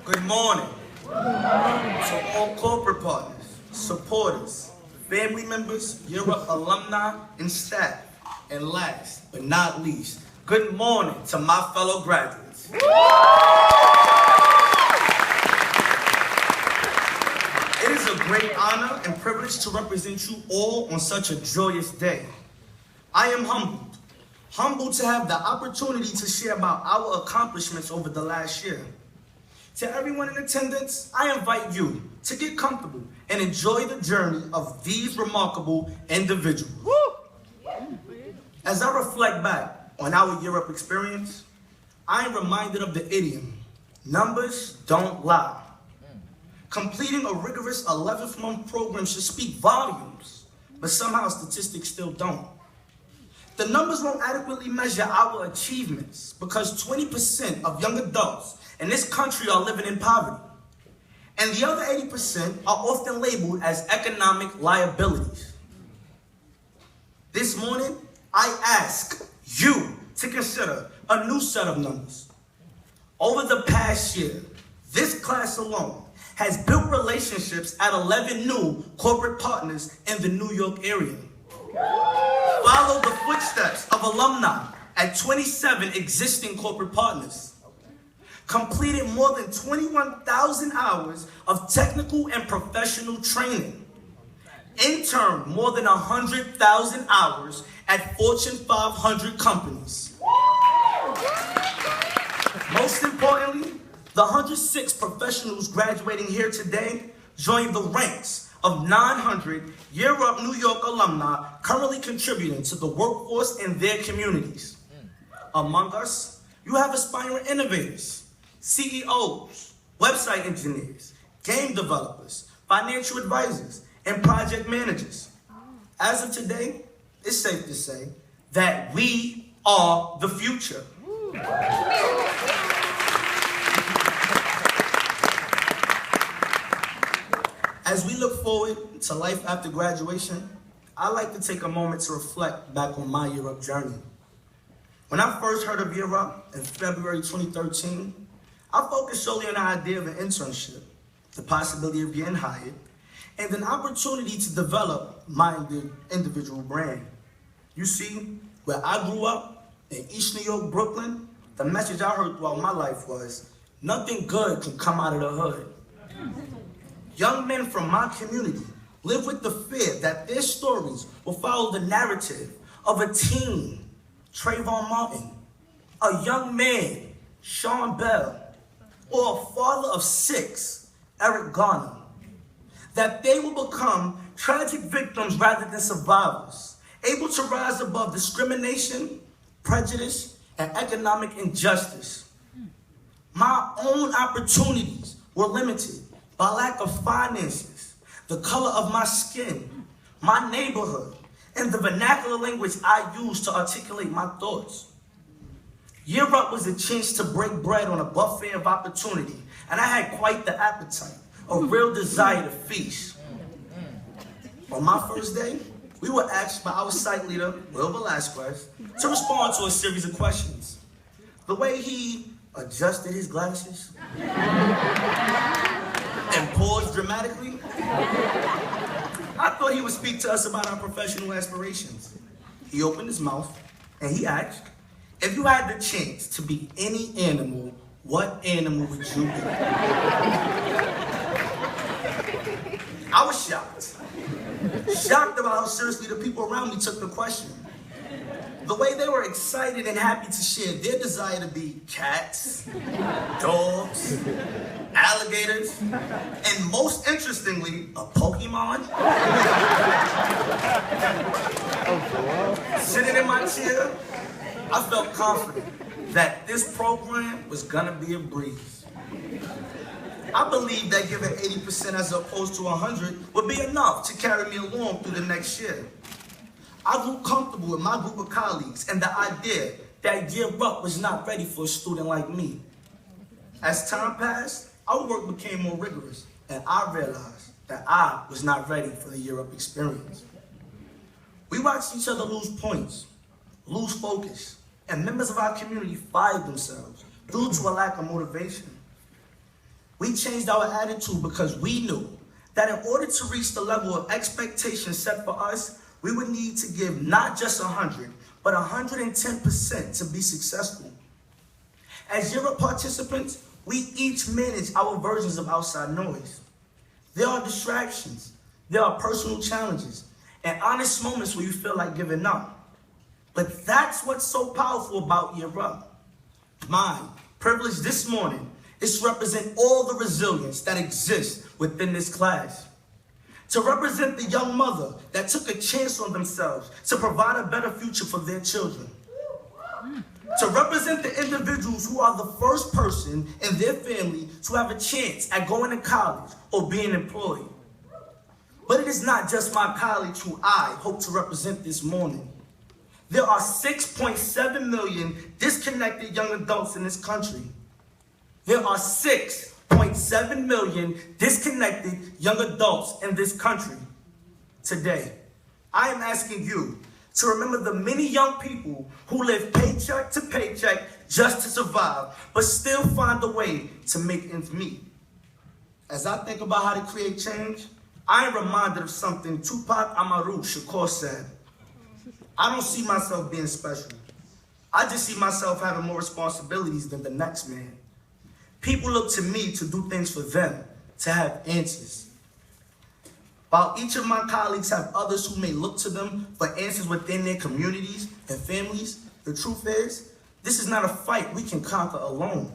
Good morning to all corporate partners, supporters, family members, Europe alumni, and staff. And last but not least, good morning to my fellow graduates. It is a great honor and privilege to represent you all on such a joyous day. I am humbled to have the opportunity to share about our accomplishments over the last year. To everyone in attendance, I invite you to get comfortable and enjoy the journey of these remarkable individuals. As I reflect back on our Europe experience, I am reminded of the idiom, numbers don't lie. Completing a rigorous 11th-month program should speak volumes, but somehow statistics still don't. The numbers won't adequately measure our achievements because 20% of young adults in this country are living in poverty. And the other 80% are often labeled as economic liabilities. This morning, I ask you to consider a new set of numbers. Over the past year, this class alone has built relationships at 11 new corporate partners in the New York area. Follow the footsteps of alumni at 27 existing corporate partners. Completed more than 21,000 hours of technical and professional training. Interned more than 100,000 hours at Fortune 500 companies. Most importantly, the 106 professionals graduating here today joined the ranks of 900 Year-Up New York alumni currently contributing to the workforce in their communities. Among us, you have aspiring innovators, CEOs, website engineers, game developers, financial advisors, and project managers. As of today, it's safe to say that we are the future. As we look forward to life after graduation, I'd like to take a moment to reflect back on my Year-Up journey. When I first heard of Year-Up in February 2013, I focused solely on the idea of an internship, the possibility of getting hired, and an opportunity to develop my individual brand. You see, where I grew up, in East New York, Brooklyn, the message I heard throughout my life was, nothing good can come out of the hood. Young men from my community live with the fear that their stories will follow the narrative of a teen, Trayvon Martin, a young man, Sean Bell, or a father of 6, Eric Garner, that they will become tragic victims rather than survivors, able to rise above discrimination, prejudice, and economic injustice. My own opportunities were limited by lack of finances, the color of my skin, my neighborhood, and the vernacular language I use to articulate my thoughts. Year-Up was a chance to break bread on a buffet of opportunity, and I had quite the appetite, a real desire to feast. On my first day, we were asked by our site leader, Will Velasquez, to respond to a series of questions. The way he adjusted his glasses and paused dramatically, I thought he would speak to us about our professional aspirations. He opened his mouth and he asked, if you had the chance to be any animal, what animal would you be? I was shocked. Shocked about how seriously the people around me took the question. The way they were excited and happy to share their desire to be cats, dogs, alligators, and most interestingly, a Pokemon. Sitting in my chair, I felt confident that this program was gonna be a breeze. I believe that giving 80% as opposed to 100 would be enough to carry me along through the next year. I grew comfortable with my group of colleagues and the idea that Year-Up was not ready for a student like me. As time passed, our work became more rigorous, and I realized that I was not ready for the Year-Up experience. We watched each other lose points, lose focus, and members of our community fired themselves due to a lack of motivation. We changed our attitude because we knew that in order to reach the level of expectation set for us, we would need to give not just 100, but 110% to be successful. As Europe participants, we each manage our versions of outside noise. There are distractions, there are personal challenges, and honest moments where you feel like giving up. But that's what's so powerful about Year Up. My privilege this morning is to represent all the resilience that exists within this class. To represent the young mother that took a chance on themselves to provide a better future for their children. To represent the individuals who are the first person in their family to have a chance at going to college or being employed. But it is not just my colleagues who I hope to represent this morning. There are 6.7 million disconnected young adults in this country. There are 6.7 million disconnected young adults in this country today. I am asking you to remember the many young people who live paycheck to paycheck just to survive, but still find a way to make ends meet. As I think about how to create change, I am reminded of something Tupac Amaru Shakur said. I don't see myself being special. I just see myself having more responsibilities than the next man. People look to me to do things for them, to have answers. While each of my colleagues have others who may look to them for answers within their communities and families, the truth is, this is not a fight we can conquer alone.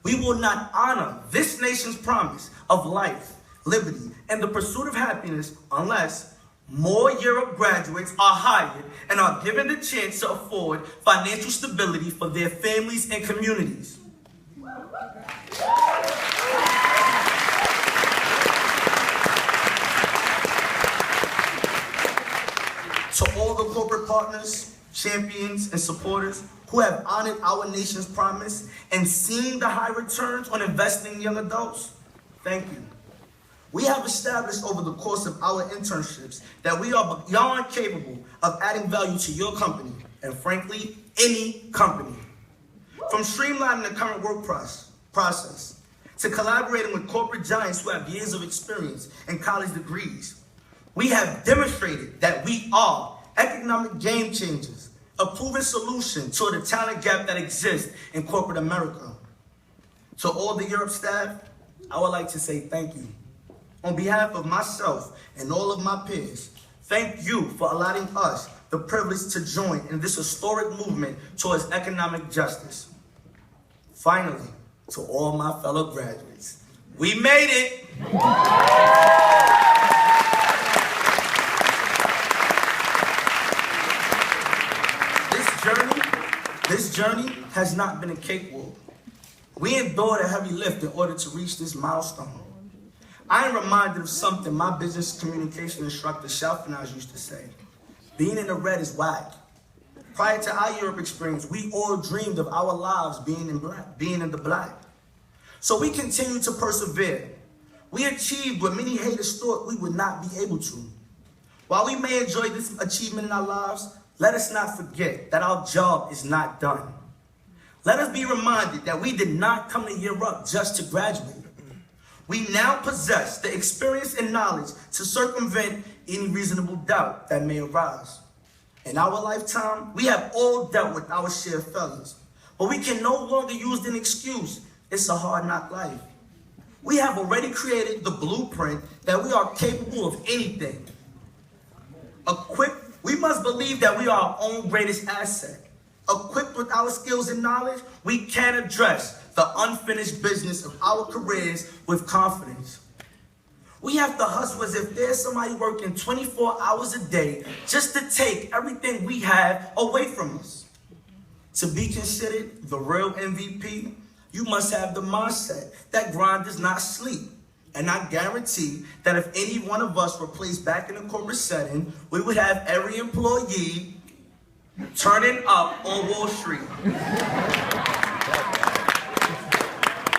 We will not honor this nation's promise of life, liberty, and the pursuit of happiness unless more Europe graduates are hired and are given the chance to afford financial stability for their families and communities. To all the corporate partners, champions, and supporters who have honored our nation's promise and seen the high returns on investing in young adults, thank you. We have established over the course of our internships that we are beyond capable of adding value to your company, and frankly, any company. From streamlining the current work process, to collaborating with corporate giants who have years of experience and college degrees, we have demonstrated that we are economic game changers, a proven solution to the talent gap that exists in corporate America. To all the Europe staff, I would like to say thank you. On behalf of myself and all of my peers, thank you for allowing us the privilege to join in this historic movement towards economic justice. Finally, to all my fellow graduates, we made it! This journey has not been a cakewalk. We endured a heavy lift in order to reach this milestone. I am reminded of something my business communication instructor, Shalfinaz, used to say. Being in the red is whack. Prior to our Europe experience, we all dreamed of our lives being in the black. So we continue to persevere. We achieved what many haters thought we would not be able to. While we may enjoy this achievement in our lives, let us not forget that our job is not done. Let us be reminded that we did not come to Year Up just to graduate. We now possess the experience and knowledge to circumvent any reasonable doubt that may arise. In our lifetime, we have all dealt with our share of failures, but we can no longer use an excuse. It's a hard knock life. We have already created the blueprint that we are capable of anything. We must believe that we are our own greatest asset. Equipped with our skills and knowledge, we can address the unfinished business of our careers with confidence. We have to hustle as if there's somebody working 24 hours a day just to take everything we have away from us. To be considered the real MVP, you must have the mindset that grind does not sleep. And I guarantee that if any one of us were placed back in a corporate setting, we would have every employee turning up on Wall Street.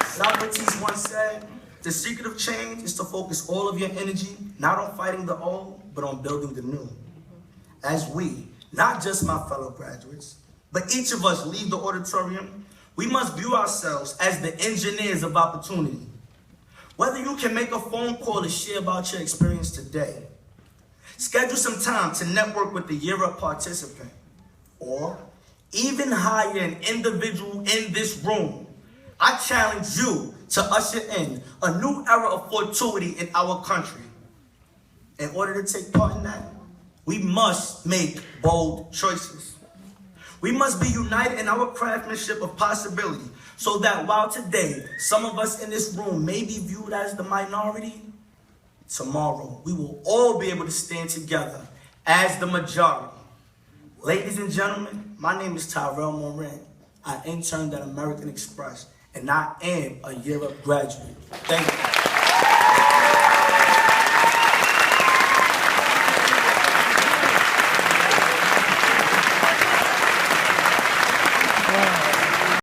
Socrates once said, the secret of change is to focus all of your energy not on fighting the old, but on building the new. As we, not just my fellow graduates, but each of us leave the auditorium, we must view ourselves as the engineers of opportunity. Whether you can make a phone call to share about your experience today, schedule some time to network with the Year Up participant, or even hire an individual in this room, I challenge you to usher in a new era of fortuity in our country. In order to take part in that, we must make bold choices. We must be united in our craftsmanship of possibility, so that while today some of us in this room may be viewed as the minority, tomorrow we will all be able to stand together as the majority. Ladies and gentlemen, my name is Tyrell Morin. I interned at American Express, and I am a Year Up graduate. Thank you.